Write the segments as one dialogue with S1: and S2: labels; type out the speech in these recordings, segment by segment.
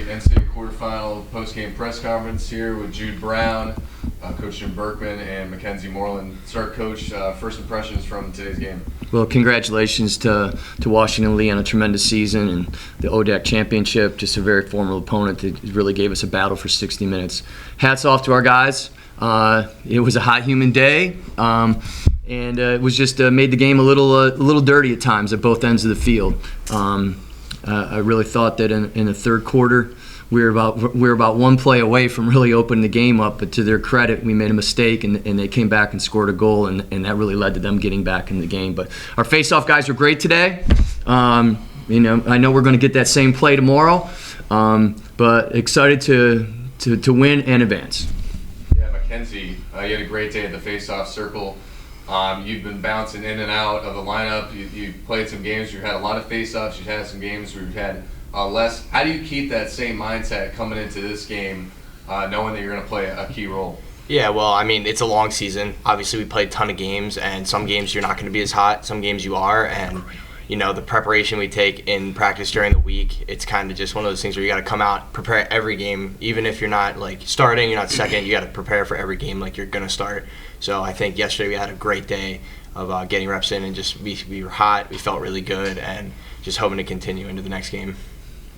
S1: NCAA Quarterfinal post-game press conference here with Jude Brown, Coach Jim Berkman, and Mackenzie Moreland. Start, Coach. First impressions from today's game.
S2: Well, congratulations to Washington Lee on a tremendous season and the ODAC championship. Just a very formidable opponent that really gave us a battle for 60 minutes. Hats off to our guys. It was a hot, humid day, and it was just made the game a little dirty at times at both ends of the field. I really thought that in the third quarter we were about one play away from really opening the game up, but to their credit, we made a mistake and they came back and scored a goal, and that really led to them getting back in the game. But our face-off guys were great today. I know we're going to get that same play tomorrow, but excited to win and advance.
S1: Yeah, Mackenzie, you had a great day at the face-off circle. You've been bouncing in and out of the lineup. You played some games. You've had a lot of face-offs. You've had some games where you've had less. How do you keep that same mindset coming into this game, knowing that you're going to play a key role?
S3: Yeah, well, I mean, it's a long season. Obviously, we played a ton of games, and some games you're not going to be as hot. Some games you are, and the preparation we take in practice during the week, it's kind of just one of those things where you got to come out, prepare every game. Even if you're not like starting, you're not second, you got to prepare for every game like you're going to start. So I think yesterday we had a great day of getting reps in, and just we were hot, we felt really good, and just hoping to continue into the next game.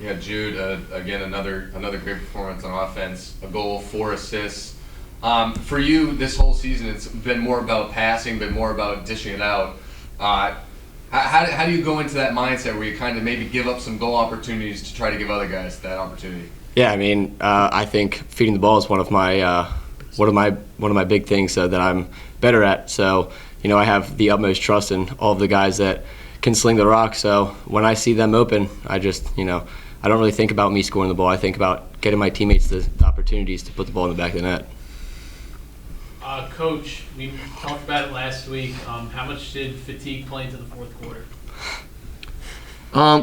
S1: Yeah, Jude, again, another great performance on offense, a goal, 4 assists. For you, this whole season, it's been more about passing, been more about dishing it out. How do you go into that mindset where you kind of maybe give up some goal opportunities to try to give other guys that opportunity?
S4: Yeah, I mean, I think feeding the ball is one of my big things that I'm better at. So, I have the utmost trust in all of the guys that can sling the rock. So when I see them open, I just, I don't really think about me scoring the ball. I think about getting my teammates the opportunities to put the ball in the back of the net.
S5: Coach, we talked about it last week. How much did fatigue play into the fourth quarter?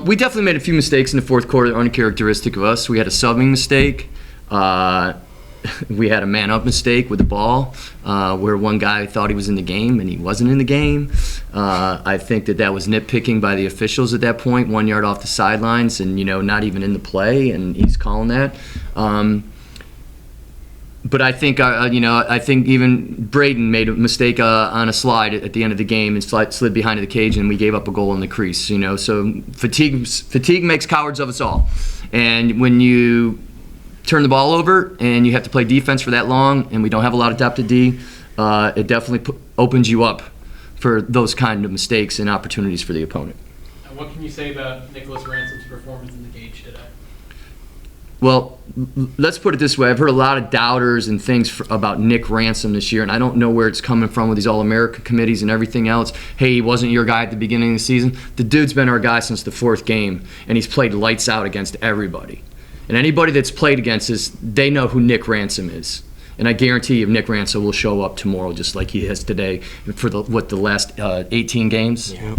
S2: We definitely made a few mistakes in the fourth quarter that are uncharacteristic of us. We had a subbing mistake. We had a man-up mistake with the ball where one guy thought he was in the game and he wasn't in the game. I think that was nitpicking by the officials at that point, 1 yard off the sidelines and, not even in the play, and he's calling that. But I think, I think even Braden made a mistake on a slide at the end of the game and slid behind the cage, and we gave up a goal in the crease. So fatigue makes cowards of us all. And when you turn the ball over and you have to play defense for that long, and we don't have a lot of depth at D, it definitely opens you up for those kind of mistakes and opportunities for the opponent.
S5: And what can you say about Nicholas Ransom's performance in the cage today?
S2: Well, let's put it this way. I've heard a lot of doubters and things about Nick Ransom this year, and I don't know where it's coming from with these All-America committees and everything else. Hey, he wasn't your guy at the beginning of the season. The dude's been our guy since the 4th game, and he's played lights out against everybody. And anybody that's played against us, they know who Nick Ransom is. And I guarantee you Nick Ransom will show up tomorrow just like he has today for the last 18 games.
S3: Yeah.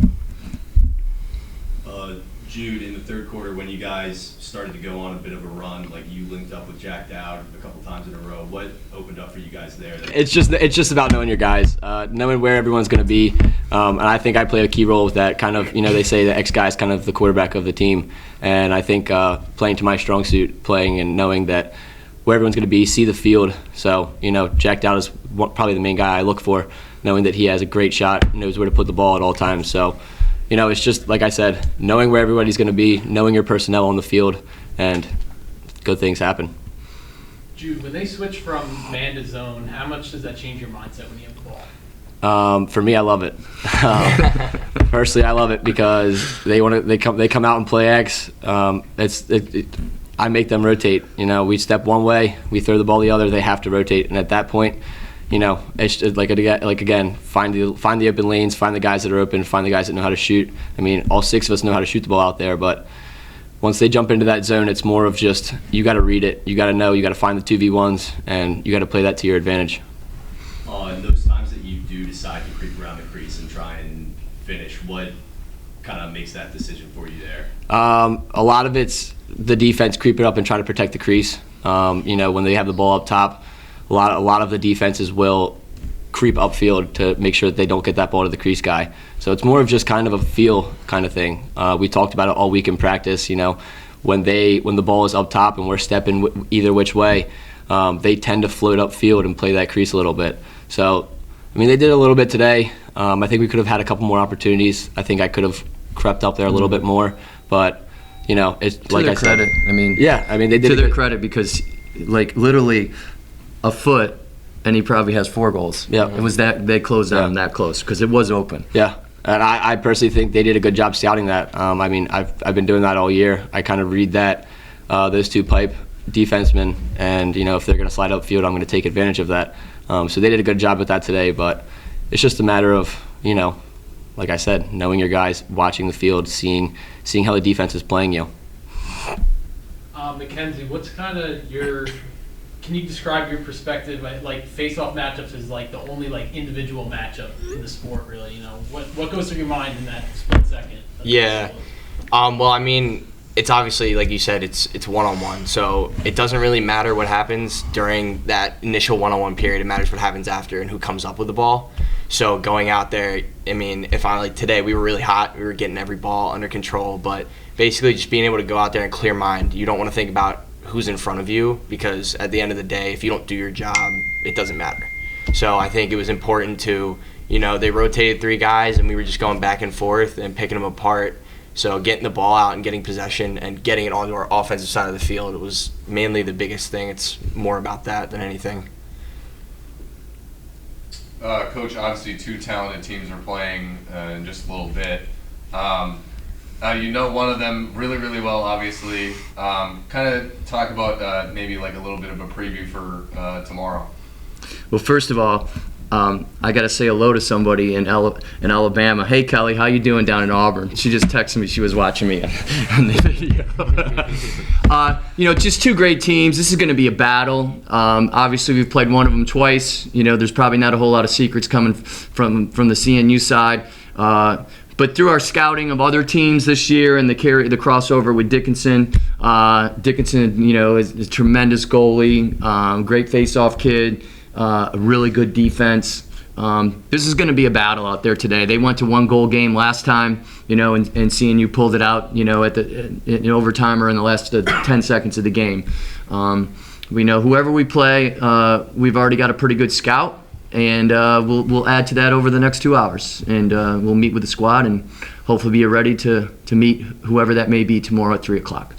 S6: Jude, in the third quarter, when you guys started to go on a bit of a run, like you linked up with Jack Dowd a couple times in a row, what opened up for you guys there?
S4: It's just about knowing your guys, knowing where everyone's going to be, and I think I played a key role with that. Kind of, they say the ex guy is kind of the quarterback of the team, and I think playing to my strong suit, playing and knowing that where everyone's going to be, see the field. So, Jack Dowd is probably the main guy I look for, knowing that he has a great shot, knows where to put the ball at all times. So, it's just, like I said, knowing where everybody's going to be, knowing your personnel on the field, and good things happen.
S5: Jude, when they switch from Bandon Zone, how much does that change your mindset when you have the ball?
S4: For me, I love it. Personally, I love it because they come out and play X. I make them rotate. We step one way, we throw the ball the other. They have to rotate, and at that point, it's just like again, find the open lanes, find the guys that are open, find the guys that know how to shoot. I mean, all 6 of us know how to shoot the ball out there, but once they jump into that zone, it's more of just you got to read it, you got to know, you got to find the 2v1s, and you got to play that to your advantage.
S6: And those times that you do decide to creep around the crease and try and finish, what kind of makes that decision for you there?
S4: A lot of it's the defense creeping up and trying to protect the crease. When they have the ball up top, a lot of the defenses will creep upfield to make sure that they don't get that ball to the crease guy. So it's more of just kind of a feel kind of thing. We talked about it all week in practice. when the ball is up top and we're stepping either which way, they tend to float upfield and play that crease a little bit. So, I mean, they did a little bit today. I think we could have had a couple more opportunities. I think I could have crept up there a little bit more, but it's
S2: To
S4: like
S2: their
S4: I said.
S2: credit, I mean,
S4: Yeah, I mean they did
S2: to
S4: a
S2: their
S4: good-
S2: credit, because like literally a foot, and he probably has 4 goals.
S4: Yeah.
S2: It was that they closed on him that close because it was open.
S4: Yeah, and I personally think they did a good job scouting that. I mean, I've been doing that all year. I kind of read that those 2 pipe defensemen, and if they're going to slide upfield, I'm going to take advantage of that. So they did a good job with that today, but it's just a matter of like I said, knowing your guys, watching the field, seeing how the defense is playing you.
S5: Mackenzie, what's kind of can you describe your perspective? Like face-off matchups is like the only like individual matchup in the sport, really. What goes through your mind in that split second?
S3: Yeah. Well, I mean, it's obviously, like you said, it's one-on-one. So it doesn't really matter what happens during that initial one-on-one period. It matters what happens after and who comes up with the ball. So going out there, I mean, like today, we were really hot. We were getting every ball under control. But basically just being able to go out there and clear mind. You don't want to think about who's in front of you, because at the end of the day, if you don't do your job, it doesn't matter. So I think it was important to, they rotated 3 guys, and we were just going back and forth and picking them apart. So getting the ball out and getting possession and getting it onto our offensive side of the field, it was mainly the biggest thing. It's more about that than anything.
S1: Coach, obviously 2 talented teams are playing in just a little bit. One of them really, really well, obviously. Kind of talk about maybe like a little bit of a preview for tomorrow.
S2: Well, first of all, I got to say hello to somebody in Alabama. Hey, Kelly, how you doing down in Auburn? She just texted me. She was watching me on the video. Just 2 great teams. This is going to be a battle. Obviously, we've played one of them twice. There's probably not a whole lot of secrets coming from the CNU side. But through our scouting of other teams this year and the crossover with Dickinson, is a tremendous goalie, great face-off kid. A really good defense. This is going to be a battle out there today. They went to 1-goal game last time, and CNU pulled it out, in overtime or in the last 10 seconds of the game. We know whoever we play, we've already got a pretty good scout, and we'll add to that over the next 2 hours, and we'll meet with the squad and hopefully be ready to meet whoever that may be tomorrow at 3 o'clock.